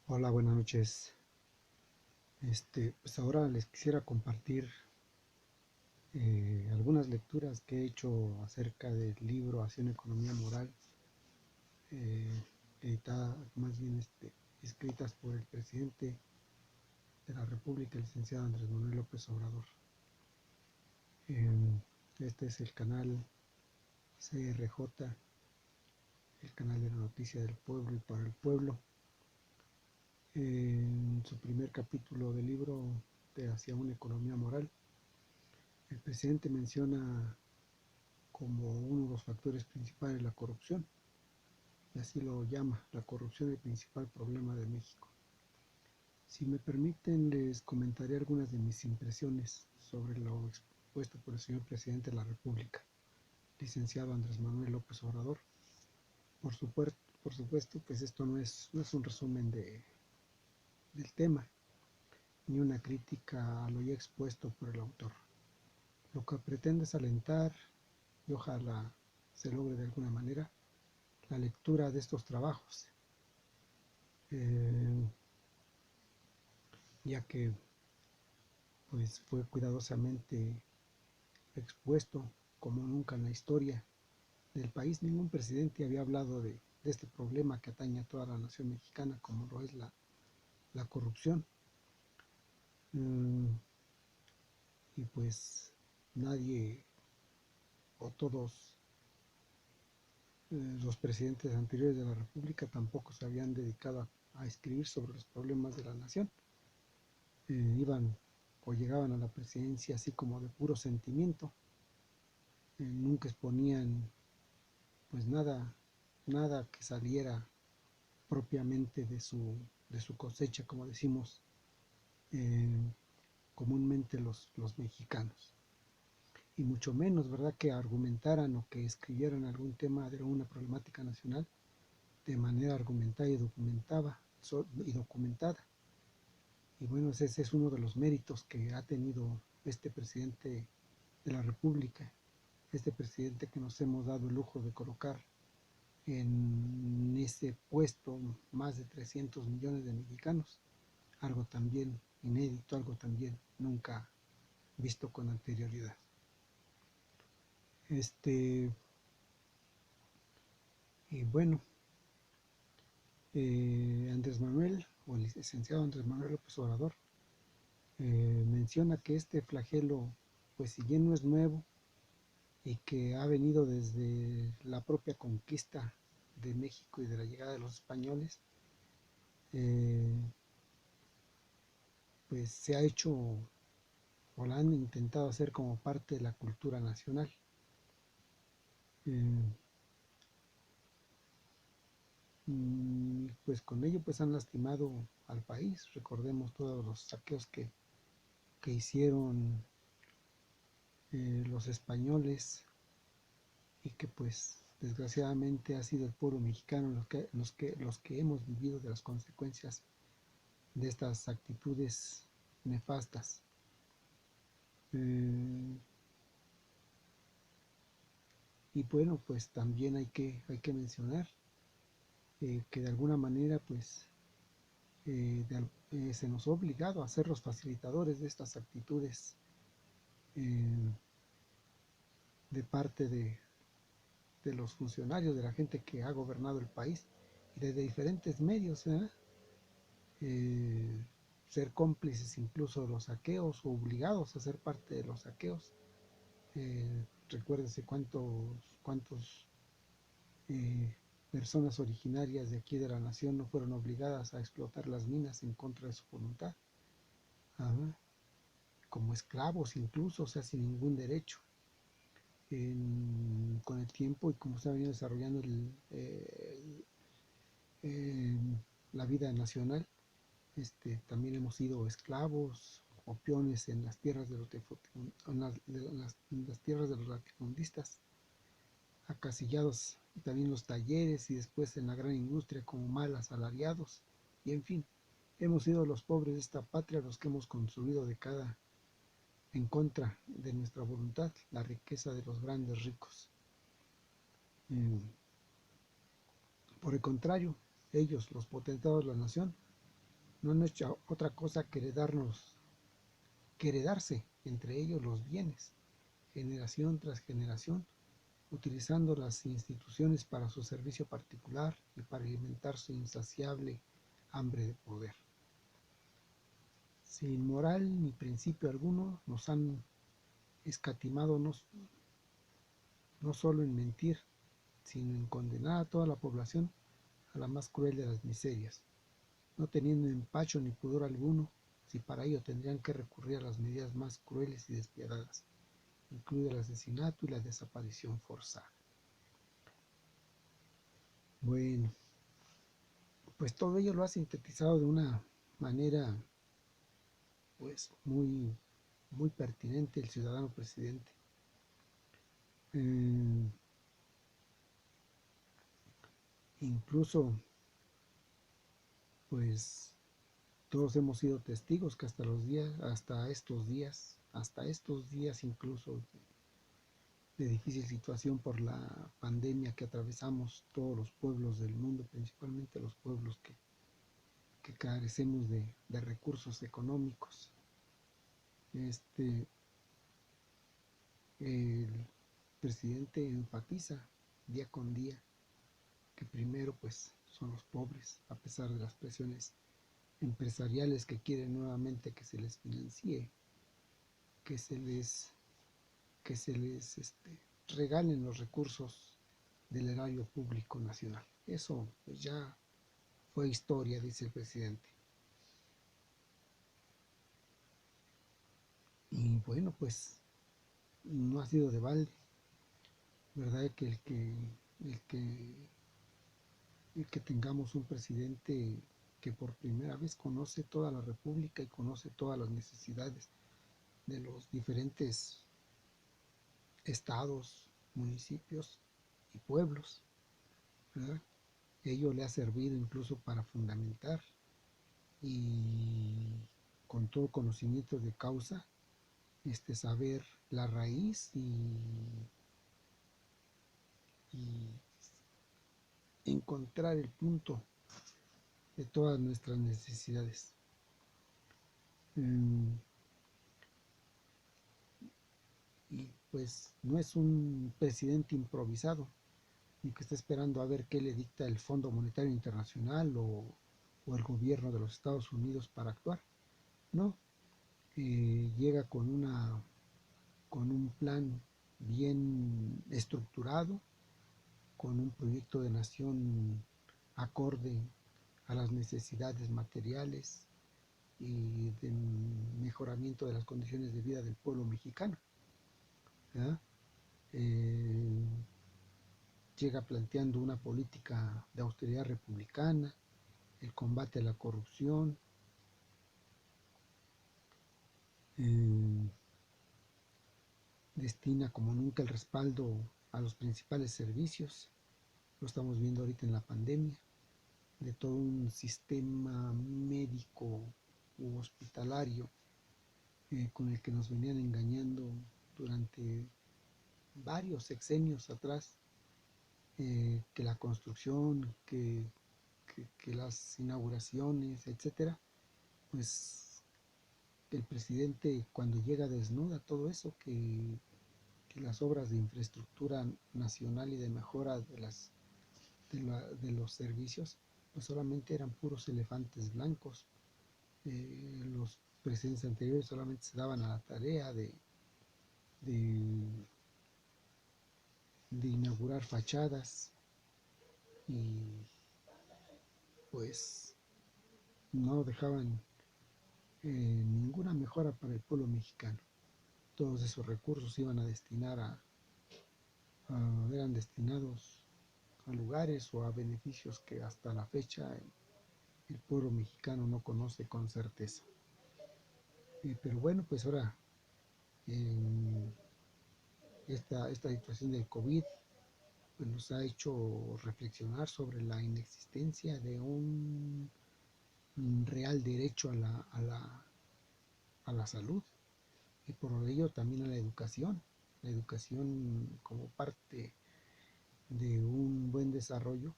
Hola, buenas noches. Pues ahora les quisiera compartir algunas lecturas que he hecho acerca del libro Hacia una economía moral, eh, editada, más bien escritas por el presidente de la República, el licenciado Andrés Manuel López Obrador. Eh, este es el canal CRJ, el canal de la noticia del pueblo y para el pueblo. En su primer capítulo del libro de Hacia una economía moral, el presidente menciona como uno de los factores principales la corrupción, y así lo llama, la corrupción el principal problema de México. Si me permiten, les comentaré algunas de mis impresiones sobre lo expuesto por el señor presidente de la República, licenciado Andrés Manuel López Obrador. Por supuesto, pues esto no es un resumen del tema, ni una crítica a lo ya expuesto por el autor. Lo que pretende es alentar, y ojalá se logre de alguna manera, la lectura de estos trabajos, eh, ya que pues fue cuidadosamente expuesto como nunca en la historia del país. Ningún presidente había hablado de este problema que atañe a toda la nación mexicana, como lo es la corrupción. Y pues nadie o todos los presidentes anteriores de la República tampoco se habían dedicado a escribir sobre los problemas de la nación. Iban o llegaban a la presidencia así como de puro sentimiento. Nunca exponían pues nada que saliera propiamente de su cosecha, como decimos eh, comúnmente los mexicanos. Y mucho menos, ¿verdad?, que argumentaran o que escribieran algún tema de una problemática nacional de manera argumentada y documentada. Y bueno, ese es uno de los méritos que ha tenido este presidente de la República, este presidente que nos hemos dado el lujo de colocar en ese puesto más de 300 millones de mexicanos, algo también inédito, algo también nunca visto con anterioridad. Y bueno, Andrés Manuel, o el licenciado Andrés Manuel López Obrador, menciona que este flagelo, pues si bien no es nuevo y que ha venido desde la propia conquista de México y de la llegada de los españoles, eh, pues se ha hecho o la han intentado hacer como parte de la cultura nacional. Eh, pues con ello pues han lastimado al país. Recordemos todos los saqueos que hicieron los españoles, y que pues desgraciadamente ha sido el pueblo mexicano los que hemos vivido de las consecuencias de estas actitudes nefastas. Eh, y bueno, pues también hay que mencionar que de alguna manera pues se nos ha obligado a ser los facilitadores de estas actitudes eh, de parte de los funcionarios, de la gente que ha gobernado el país y desde diferentes medios, eh, ser cómplices incluso de los saqueos o obligados a ser parte de los saqueos. Recuérdese cuántos personas originarias de aquí de la nación no fueron obligadas a explotar las minas en contra de su voluntad. Ajá. Como esclavos incluso, o sea, sin ningún derecho. Con el tiempo y como se ha venido desarrollando la vida nacional, también hemos sido esclavos o peones en las tierras en las tierras de los latifundistas, acasillados también en los talleres y después en la gran industria como mal asalariados. Y en fin, hemos sido los pobres de esta patria los que hemos construido en contra de nuestra voluntad la riqueza de los grandes ricos. Por el contrario, ellos, los potentados de la nación, no han hecho otra cosa que heredarse entre ellos los bienes, generación tras generación, utilizando las instituciones para su servicio particular y para alimentar su insaciable hambre de poder. Sin moral ni principio alguno, nos han escatimado no solo en mentir, sino en condenar a toda la población a la más cruel de las miserias, no teniendo empacho ni pudor alguno, si para ello tendrían que recurrir a las medidas más crueles y despiadadas, incluido el asesinato y la desaparición forzada. Bueno, pues todo ello lo ha sintetizado de una manera pues muy pertinente el ciudadano presidente. Incluso pues todos hemos sido testigos que hasta estos días incluso de difícil situación por la pandemia que atravesamos todos los pueblos del mundo, principalmente los pueblos que carecemos de recursos económicos. El presidente enfatiza día con día que primero pues son los pobres, a pesar de las presiones empresariales que quieren nuevamente que se les financie, que se les regalen los recursos del erario público nacional. Eso pues ya fue historia, dice el presidente. Y bueno, pues no ha sido de balde, ¿verdad? Que el que tengamos un presidente que por primera vez conoce toda la República y conoce todas las necesidades de los diferentes estados, municipios y pueblos, ¿verdad? Ello le ha servido incluso para fundamentar y con todo conocimiento de causa, saber la raíz y encontrar el punto de todas nuestras necesidades. Y pues no es un presidente improvisado, ni que está esperando a ver qué le dicta el Fondo Monetario Internacional o el gobierno de los Estados Unidos para actuar. No, llega con un plan bien estructurado, con un proyecto de nación acorde a las necesidades materiales y de mejoramiento de las condiciones de vida del pueblo mexicano. Eh, Llega planteando una política de austeridad republicana, el combate a la corrupción, destina como nunca el respaldo a los principales servicios, lo estamos viendo ahorita en la pandemia, de todo un sistema médico u hospitalario con el que nos venían engañando durante varios sexenios atrás, que la construcción, que las inauguraciones, etcétera, pues el presidente cuando llega desnuda todo eso, que las obras de infraestructura nacional y de mejora de los servicios, pues solamente eran puros elefantes blancos. Los presidentes anteriores solamente se daban a la tarea de, de inaugurar fachadas y pues no dejaban ninguna mejora para el pueblo mexicano. Todos esos recursos iban a destinar eran destinados a lugares o a beneficios que hasta la fecha el pueblo mexicano no conoce con certeza. Pero bueno, pues ahora esta situación del COVID pues nos ha hecho reflexionar sobre la inexistencia de un real derecho a la salud y por ello también a la educación como parte de un buen desarrollo,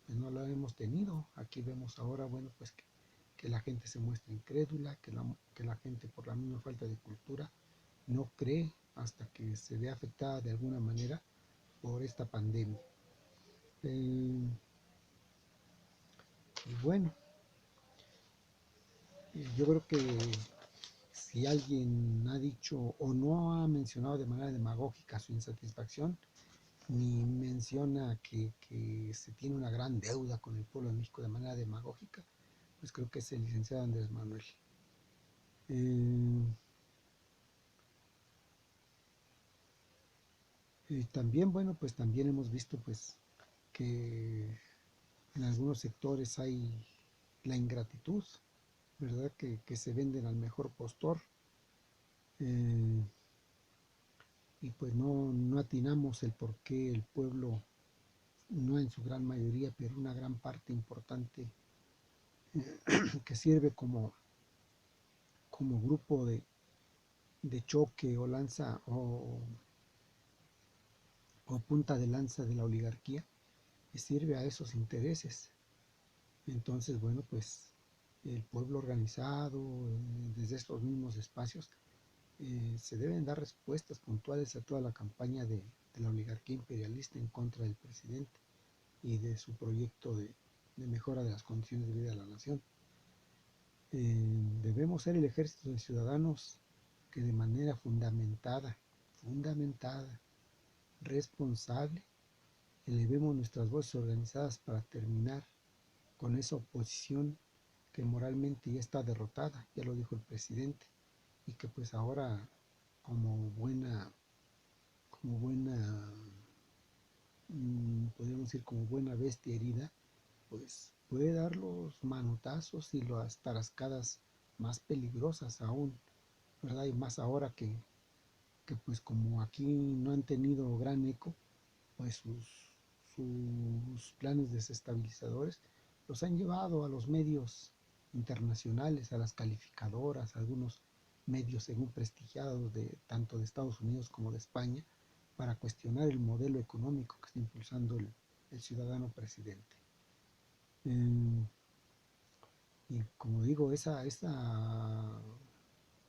pues no la hemos tenido. Aquí vemos ahora, bueno, pues que que la gente se muestra incrédula, que la gente por la misma falta de cultura no cree hasta que se ve afectada de alguna manera por esta pandemia. Y bueno, yo creo que si alguien ha dicho o no ha mencionado de manera demagógica su insatisfacción, ni menciona que se tiene una gran deuda con el pueblo de México de manera demagógica, pues creo que es el licenciado Andrés Manuel. También, bueno, pues también hemos visto pues que en algunos sectores hay la ingratitud, ¿verdad? Que se venden al mejor postor, eh, y pues no atinamos el por qué el pueblo, no en su gran mayoría, pero una gran parte importante, que sirve como grupo de choque o lanza o punta de lanza de la oligarquía, que sirve a esos intereses. Entonces, bueno, pues el pueblo organizado, desde estos mismos espacios, se deben dar respuestas puntuales a toda la campaña de la oligarquía imperialista en contra del presidente y de su proyecto de mejora de las condiciones de vida de la nación. Debemos ser el ejército de ciudadanos que de manera fundamentada, responsable, elevemos nuestras voces organizadas para terminar con esa oposición que moralmente ya está derrotada, ya lo dijo el presidente, y que pues ahora como buena, podríamos decir como buena bestia herida, pues puede dar los manotazos y las tarascadas más peligrosas aún, ¿verdad? Y más ahora que pues como aquí no han tenido gran eco, pues sus planes desestabilizadores los han llevado a los medios internacionales, a las calificadoras, a algunos medios según prestigiados tanto de Estados Unidos como de España, para cuestionar el modelo económico que está impulsando el ciudadano presidente. Y como digo, esa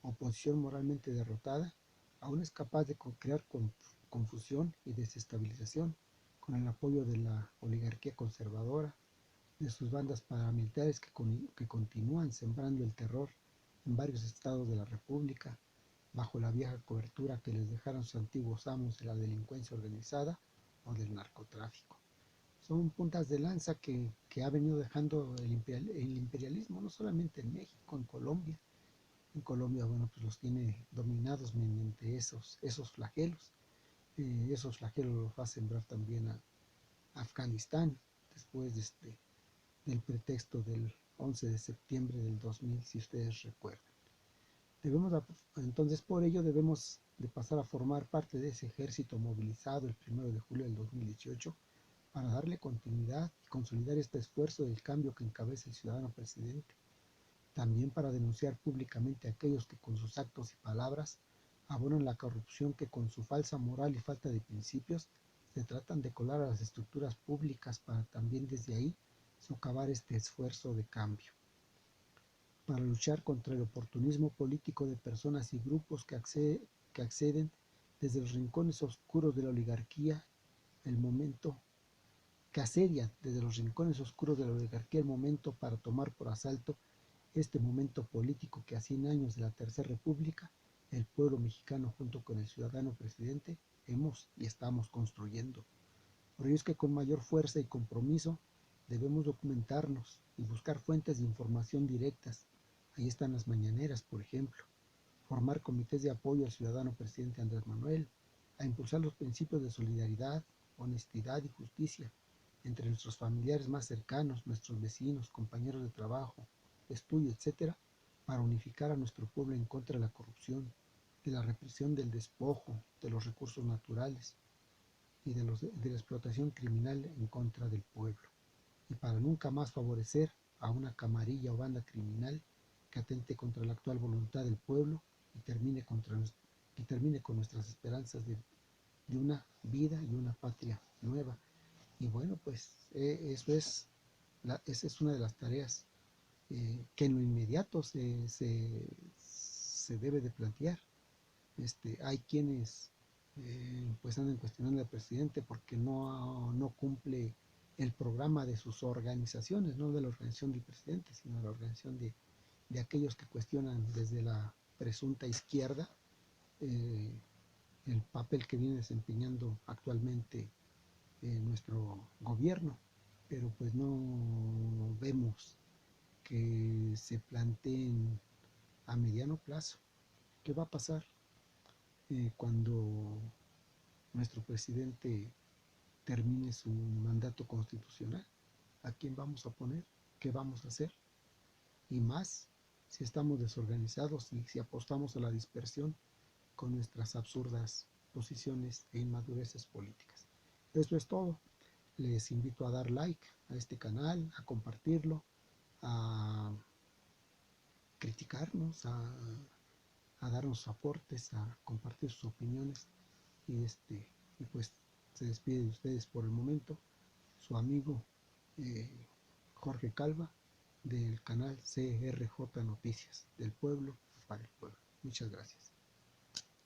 oposición moralmente derrotada aún es capaz de crear confusión y desestabilización con el apoyo de la oligarquía conservadora, de sus bandas paramilitares que continúan sembrando el terror en varios estados de la República, bajo la vieja cobertura que les dejaron sus antiguos amos de la delincuencia organizada o del narcotráfico. Son puntas de lanza que ha venido dejando el imperialismo, no solamente en México, en Colombia. En Colombia, bueno, pues los tiene dominados mediante esos flagelos. Esos flagelos los va a sembrar también a Afganistán, después del pretexto del 11 de septiembre del 2000, si ustedes recuerdan. Entonces, por ello debemos de pasar a formar parte de ese ejército movilizado el 1 de julio del 2018 para darle continuidad y consolidar este esfuerzo del cambio que encabeza el ciudadano presidente. También para denunciar públicamente a aquellos que con sus actos y palabras abonan la corrupción, que con su falsa moral y falta de principios se tratan de colar a las estructuras públicas para también desde ahí socavar este esfuerzo de cambio. Para luchar contra el oportunismo político de personas y grupos que acceden desde los rincones oscuros de la oligarquía, el momento que asedian desde los rincones oscuros de la oligarquía el momento para tomar por asalto este momento político que a 100 años de la Tercera República, el pueblo mexicano junto con el ciudadano presidente hemos y estamos construyendo. Por ello es que con mayor fuerza y compromiso debemos documentarnos y buscar fuentes de información directas. Ahí están las mañaneras, por ejemplo. Formar comités de apoyo al ciudadano presidente Andrés Manuel, a impulsar los principios de solidaridad, honestidad y justicia entre nuestros familiares más cercanos, nuestros vecinos, compañeros de trabajo, de estudio, etc., para unificar a nuestro pueblo en contra de la corrupción, de la represión del despojo, de los recursos naturales y de la explotación criminal en contra del pueblo, y para nunca más favorecer a una camarilla o banda criminal que atente contra la actual voluntad del pueblo y termine con nuestras esperanzas de una vida y una patria nueva. Y bueno, pues esa es una de las tareas que en lo inmediato se debe de plantear. Hay quienes pues andan cuestionando al presidente porque no cumple el programa de sus organizaciones, no de la organización del presidente, sino de la organización de aquellos que cuestionan desde la presunta izquierda eh, el papel que viene desempeñando actualmente nuestro gobierno, pero pues no vemos que se planteen a mediano plazo qué va a pasar cuando nuestro presidente termine su mandato constitucional, a quién vamos a poner, qué vamos a hacer, y más si estamos desorganizados y si apostamos a la dispersión con nuestras absurdas posiciones e inmadureces políticas. Eso es todo. Les invito a dar like a este canal, a compartirlo, a criticarnos, a darnos aportes, a compartir sus opiniones y pues se despide de ustedes por el momento su amigo eh, Jorge Calva del canal CRJ Noticias del pueblo para el pueblo. Muchas gracias.